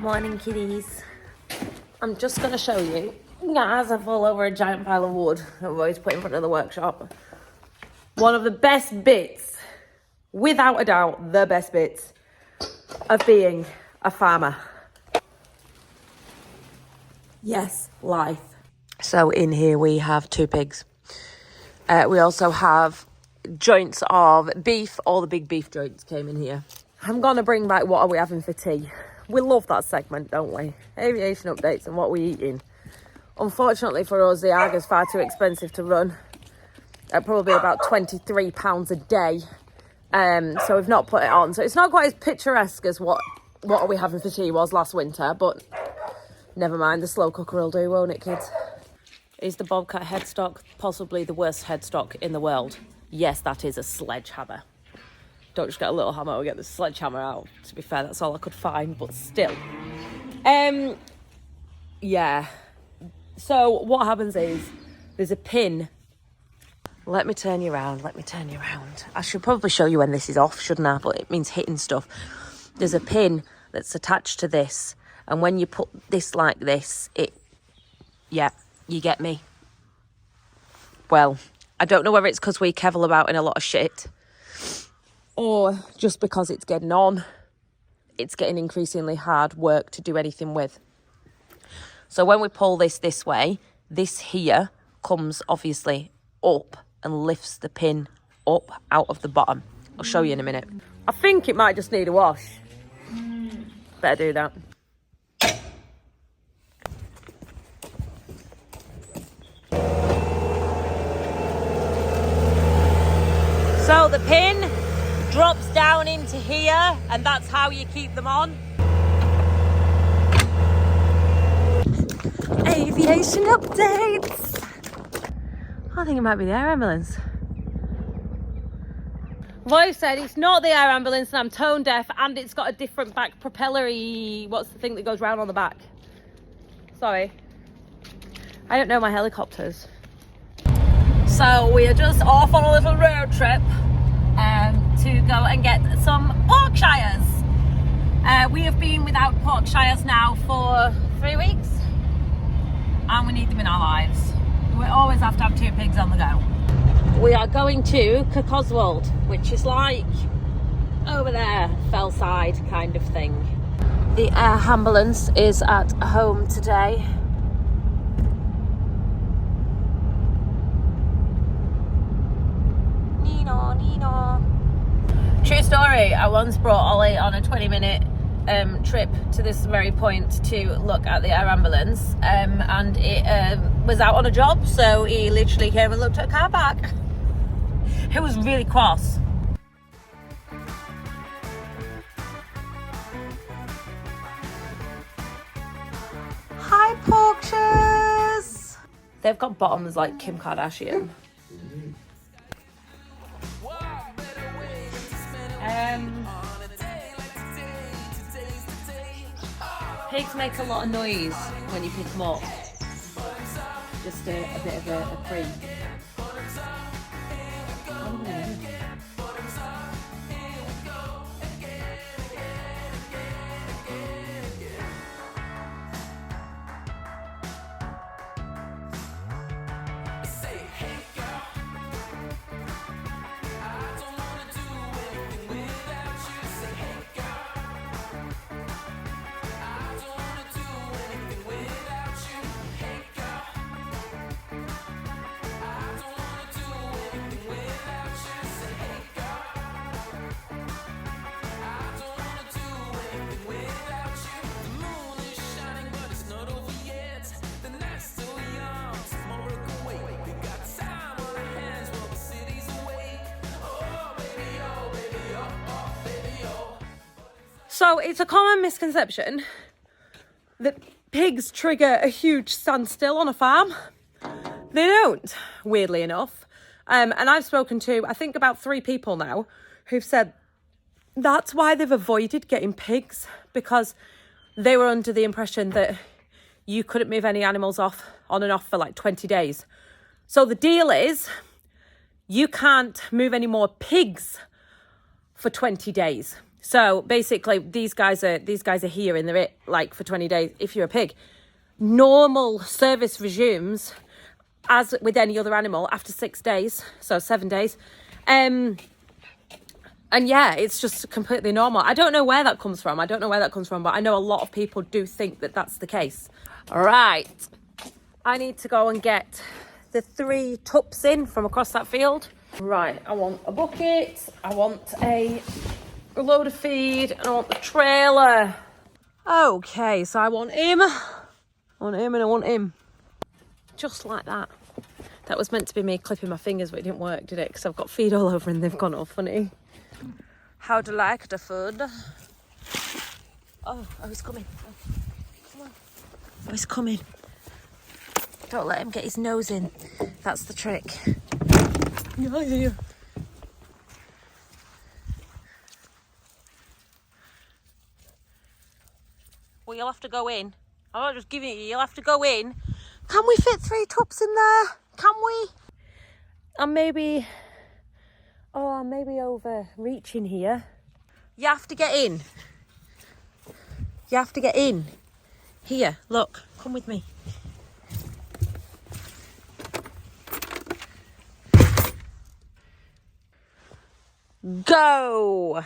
Morning, kitties. I'm just going to show you, as I fall over a giant pile of wood I've always put in front of the workshop, one of the best bits, without a doubt, the best bits of being a farmer. Yes, life. So in here we have 2 pigs. We also have joints of beef. All the big beef joints came in here. I'm going to bring back what are we having for tea. We love that segment, don't we? Aviation updates and what we're eating. Unfortunately for us, the ag is far too expensive to run. At probably about £23 a day. So we've not put it on. So it's not quite as picturesque as what are we having for tea was last winter. But never mind, the slow cooker will do, won't it, kids? Is the bobcat headstock possibly the worst headstock in the world? Yes, that is a sledgehammer. Don't just get a little hammer or get the sledgehammer out. To be fair, that's all I could find, but still. Yeah. So what happens is there's a pin. Let me turn you around. I should probably show you when this is off, shouldn't I? But it means hitting stuff. There's a pin that's attached to this. And when you put this like this, yeah, you get me. Well, I don't know whether it's because we kevel about in a lot of shit, or just because it's getting on. It's getting increasingly hard work to do anything with. So when we pull this way, this here comes obviously up and lifts the pin up out of the bottom. I'll show you in a minute. I think it might just need a wash. Better do that. So the pin drops down into here, and that's how you keep them on. Aviation updates. I think it might be the air ambulance. Roy said it's not the air ambulance and I'm tone deaf, and it's got a different back propellery. What's the thing that goes round on the back? Sorry. I don't know my helicopters. So we are just off on a little road trip to go and get some Yorkshires. We have been without Yorkshires now for 3 weeks, and we need them in our lives. We always have to have 2 pigs on the go. We are going to Kirkoswald, which is like over there, Fellside kind of thing. The air ambulance is at home today. Nino. True story, I once brought Ollie on a 20-minute trip to this very point to look at the air ambulance, and it was out on a job, so he literally came and looked at a car park. It was really cross. Hi, Porkshires! They've got bottoms like Kim Kardashian. Pigs make a lot of noise when you pick them up. Just a bit of a creak. So it's a common misconception that pigs trigger a huge standstill on a farm. They don't, weirdly enough. And I've spoken to, I think, about 3 people now who've said that's why they've avoided getting pigs, because they were under the impression that you couldn't move any animals on and off for like 20 days. So the deal is you can't move any more pigs for 20 days. So basically these guys are here and they're it like for 20 days. If you're a pig, normal service resumes as with any other animal after 6 days, so 7 days. And yeah, it's just completely normal. I don't know where that comes from. But I know a lot of people do think that that's the case. All right. I need to go and get the 3 tups in from across that field. Right, I want a bucket, I want a load of feed, and I want the trailer. Okay, so I want him. And I want him. Just like that. That was meant to be me clipping my fingers, but it didn't work, did it? Because I've got feed all over and they've gone all funny. How do you like the food? Oh, he's coming. Oh, come on. Oh, he's coming. Don't let him get his nose in. That's the trick. Yeah. Well, you'll have to go in. I'm not just giving it you. You'll have to go in. Can we fit 3 tups in there? Can we? I'm maybe overreaching here. You have to get in. You have to get in. Here, look. Come with me. Go!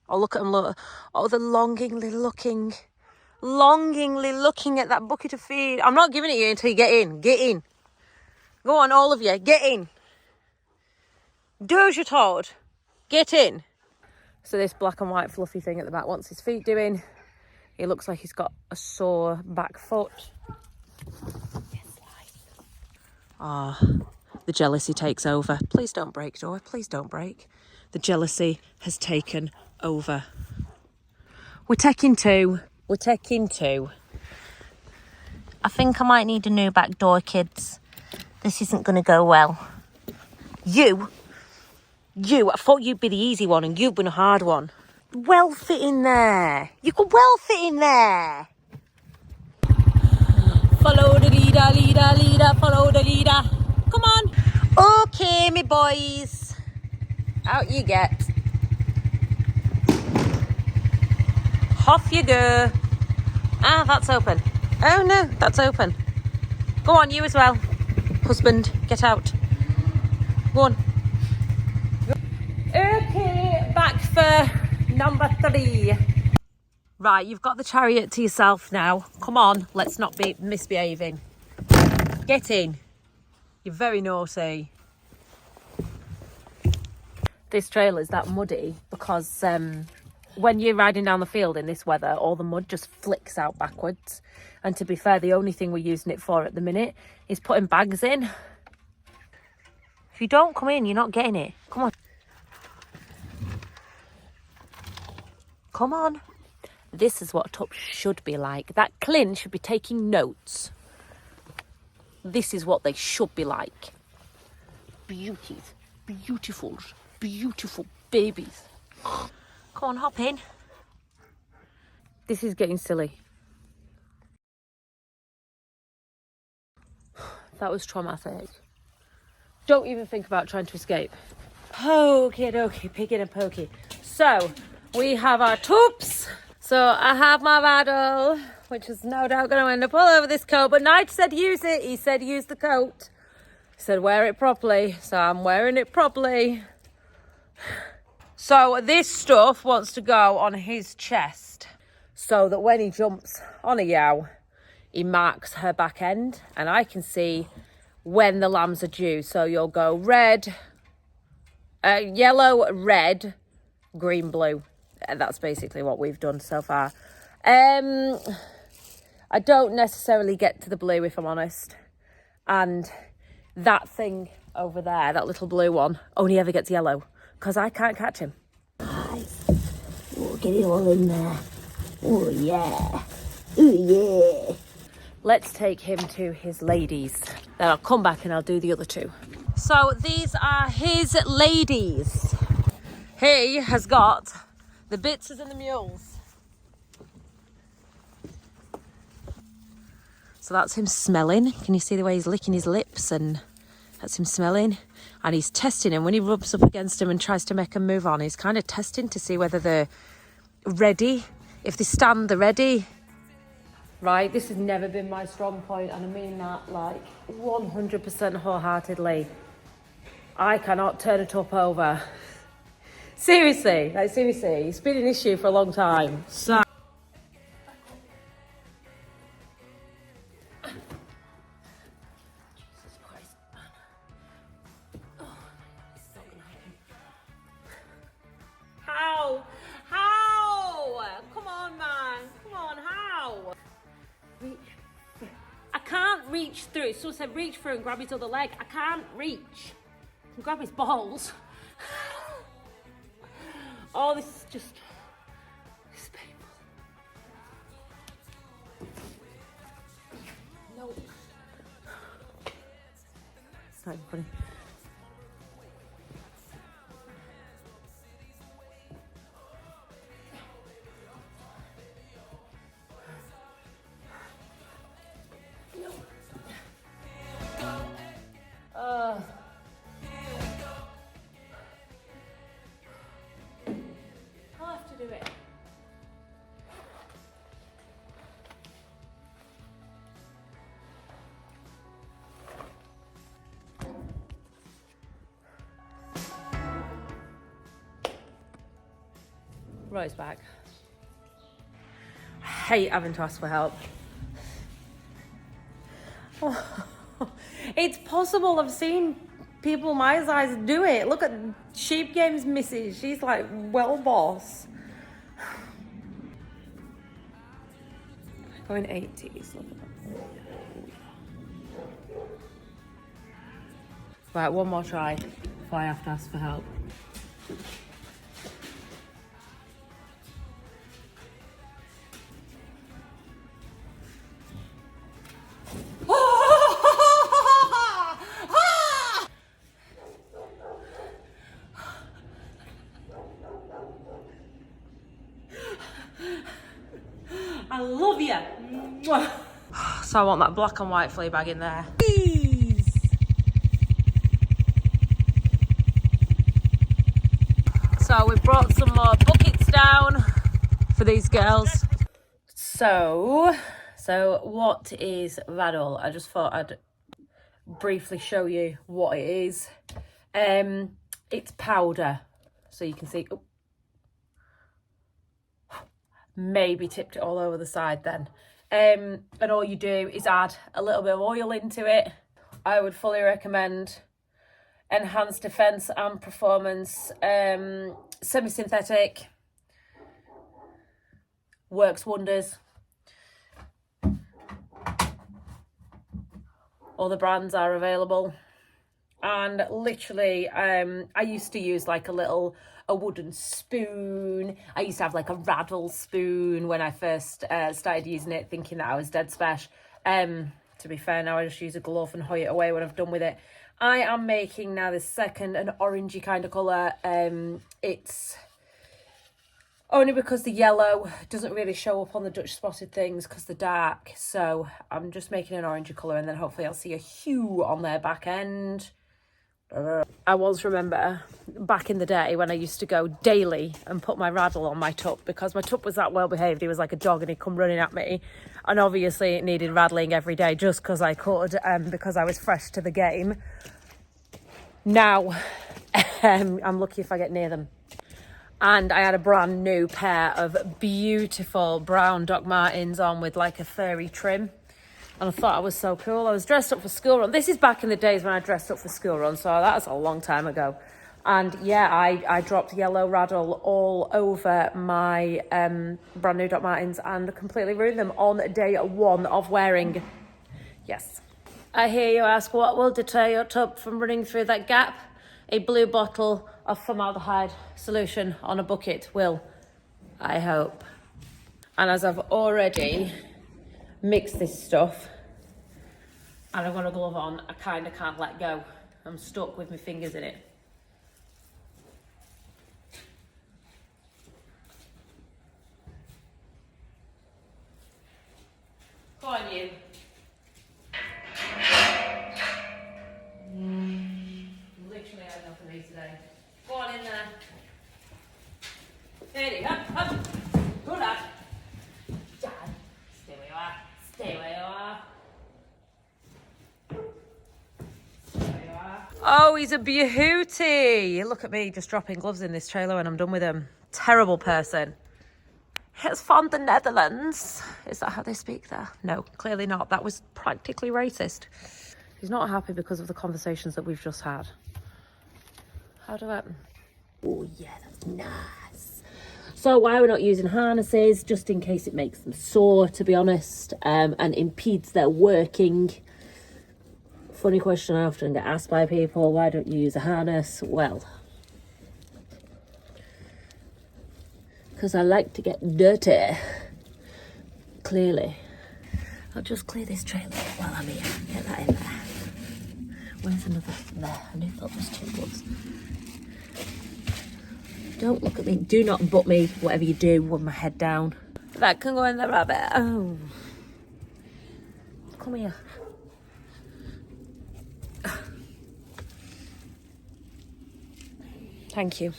Oh, look at them, look. Oh, they're longingly looking at that bucket of feed. I'm not giving it you until you get in. Get in. Go on, all of you, get in. Do as you're told. Get in. So this black and white fluffy thing at the back wants his feet doing. He looks like he's got a sore back foot. Yes, Life. Ah, the jealousy takes over. Please don't break, door. Please don't break. The jealousy has taken over. We're taking 2. I think I might need a new back door, kids. This isn't going to go well. You, I thought you'd be the easy one and you've been a hard one. Well fit in there. You could well fit in there. Follow the leader, follow the leader. Come on. Okay, me boys. Out you get. Off you go. Ah, that's open. Oh no, that's open. Go on, you as well. Husband, get out. Go on. Okay, back for number 3. Right, you've got the chariot to yourself now. Come on, let's not be misbehaving. Get in. You're very naughty. This trail is that muddy because when you're riding down the field in this weather, all the mud just flicks out backwards. And to be fair, the only thing we're using it for at the minute is putting bags in. If you don't come in, you're not getting it. Come on. Come on. This is what a tup should be like. That Clin should be taking notes. This is what they should be like. Beauties. Beautiful babies. Come on, hop in. This is getting silly. That was traumatic. Don't even think about trying to escape. Okie dokie, picking and pokey. So, we have our tups. So, I have my Raddle, which is no doubt going to end up all over this coat. But Nige said use it. He said use the coat. He said wear it properly. So, I'm wearing it properly. So, this stuff wants to go on his chest. So that when he jumps on a yow, he marks her back end. And I can see when the lambs are due. So you'll go red, yellow, red, green, blue. And that's basically what we've done so far. I don't necessarily get to the blue, if I'm honest. And that thing over there, that little blue one, only ever gets yellow because I can't catch him. Nice. Oh, get it all in there. Oh, yeah. Oh, yeah. Let's take him to his ladies. Then I'll come back and I'll do the other 2. So these are his ladies. He has got the bitzers and the mules. So that's him smelling. Can you see the way he's licking his lips and That's him smelling. And he's testing him. When he rubs up against him and tries to make them move on, he's kind of testing to see whether they're ready. If they stand, they're ready. Right, this has never been my strong point, and I mean that like 100% wholeheartedly. I cannot turn a tup over. Seriously, like seriously, it's been an issue for a long time. So Jesus Christ, man. Oh, it's not gonna happen. How? How? Come on, man. Come on, how? I can't reach through. So said reach through and grab his other leg. I can't reach. I can grab his balls. Oh, this is just... This is painful. No. It's not even funny. I'll have to do it. Right, it's back. I hate having to ask for help. Oh, it's possible. I've seen people my size do it. Look at Sheep Games Mrs. She's like well boss. Going 80s. Look at that. Right, one more try before I have to ask for help. I love you. So I want that black and white flea bag in there. Please. So we brought some more buckets down for these girls. So what is Raddle? I just thought I'd briefly show you what it is. It's powder, so you can see. Oh, maybe tipped it all over the side then. And all you do is add a little bit of oil into it. I would fully recommend Enhanced Defense and Performance semi-synthetic. Works wonders. All the brands are available. And literally, I used to use like a wooden spoon. I used to have like a Raddle spoon when I first started using it, thinking that I was dead special. To be fair, now I just use a glove and hoy it away when I've done with it. I am making now the second, an orangey kind of colour. It's only because the yellow doesn't really show up on the Dutch spotted things because they're dark. So I'm just making an orangey colour, and then hopefully I'll see a hue on their back end. I always remember back in the day when I used to go daily and put my Raddle on my tup, because my tup was that well behaved. He was like a dog and he'd come running at me, and obviously it needed rattling every day just because I could, because I was fresh to the game. Now I'm lucky if I get near them. And I had a brand new pair of beautiful brown Doc Martens on with like a furry trim. And I thought I was so cool. I was dressed up for school run. This is back in the days when I dressed up for school run, so that's a long time ago. And yeah, I dropped yellow Raddle all over my brand new Doc Martens and completely ruined them on day one of wearing. Yes. I hear you ask, what will deter your tup from running through that gap? A blue bottle of formaldehyde solution on a bucket will, I hope. And as I've already mixed this stuff and I've got a glove on, I kind of can't let go. I'm stuck with my fingers in it. Go on, you. me today. Go on in there. Steady, up. Good lad. Dad, stay where you are. Stay where you are. Stay where you are. Oh, he's a beauty. Look at me just dropping gloves in this trailer when I'm done with him. Terrible person. It's from the Netherlands. Is that how they speak there? No, clearly not. That was practically racist. He's not happy because of the conversations that we've just had. How do I... Oh, yeah, that's nice. So why we're not using harnesses, just in case it makes them sore, to be honest, and impedes their working. Funny question I often get asked by people, why don't you use a harness? Well, because I like to get dirty, clearly. I'll just clear this trailer while I'm here. Get that in there. Where's another? There. I knew that was 2 gloves. Don't look at me. Do not butt me, whatever you do, with my head down. That can go in the rabbit. Oh. Come here. Thank you.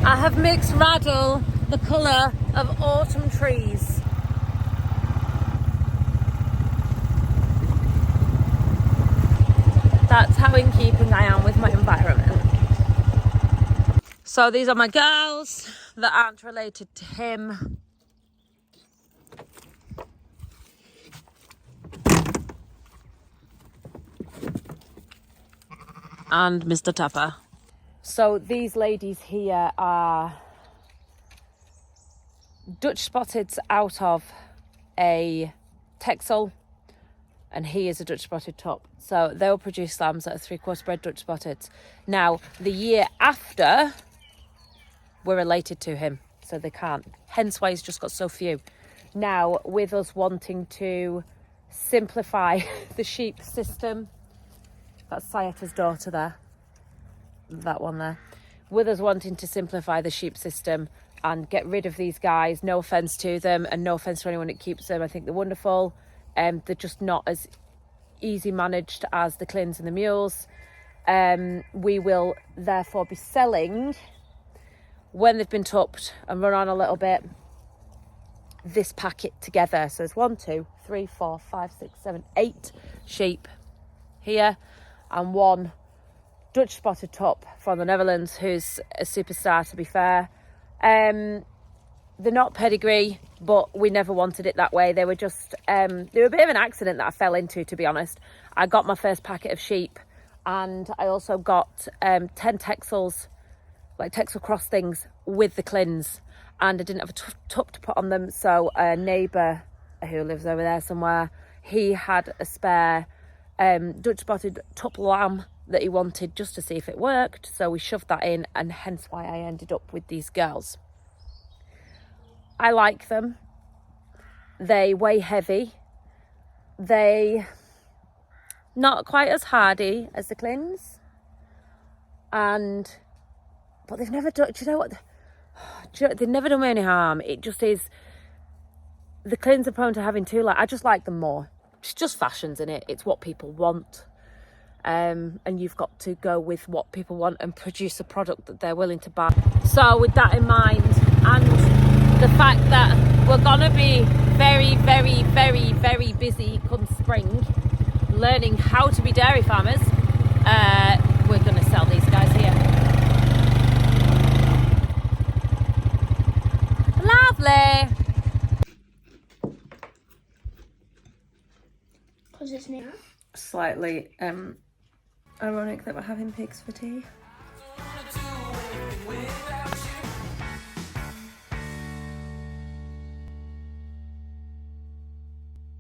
I have mixed Raddle the colour of autumn trees. That's how in keeping I am with my environment. So these are my girls that aren't related to him. And Mr. Tupper. So these ladies here are Dutch Spotteds out of a Texel, and he is a Dutch Spotted Tup. So they will produce lambs that are 3/4 bred Dutch Spotteds. Now, the year after, we're related to him, so they can't. Hence why he's just got so few. Now, with us wanting to simplify the sheep system, that's Sayata's daughter there. That one there. With us wanting to simplify the sheep system and get rid of these guys, no offence to them and no offence to anyone that keeps them, I think they're wonderful. They're just not as easy managed as the clins and the mules. We will therefore be selling, when they've been tupped and run on a little bit, this packet together. So there's 1, 2, 3, 4, 5, 6, 7, 8 sheep here, and 1 Dutch Spotted Tup from the Netherlands, who's a superstar, to be fair. They're not pedigree, but we never wanted it that way. They were just, they were a bit of an accident that I fell into, to be honest. I got my first packet of sheep, and I also got 10 Texels, like Texel cross things, with the clins, and I didn't have a tup to put on them. So a neighbour who lives over there somewhere, he had a spare Dutch Spotted Tup lamb that he wanted, just to see if it worked. So we shoved that in, and hence why I ended up with these girls. I like them. They weigh heavy. They not quite as hardy as the clins, but they've never done, do you know what? They've never done me any harm. It just is, the clins are prone to having too, I just like them more. It's just fashions in it. It's what people want. And you've got to go with what people want and produce a product that they're willing to buy. So with that in mind, and the fact that we're gonna be very, very, very, very busy come spring, learning how to be dairy farmers, we're gonna sell these guys here. Lovely. Because it's new. Slightly ironic that we're having pigs for tea.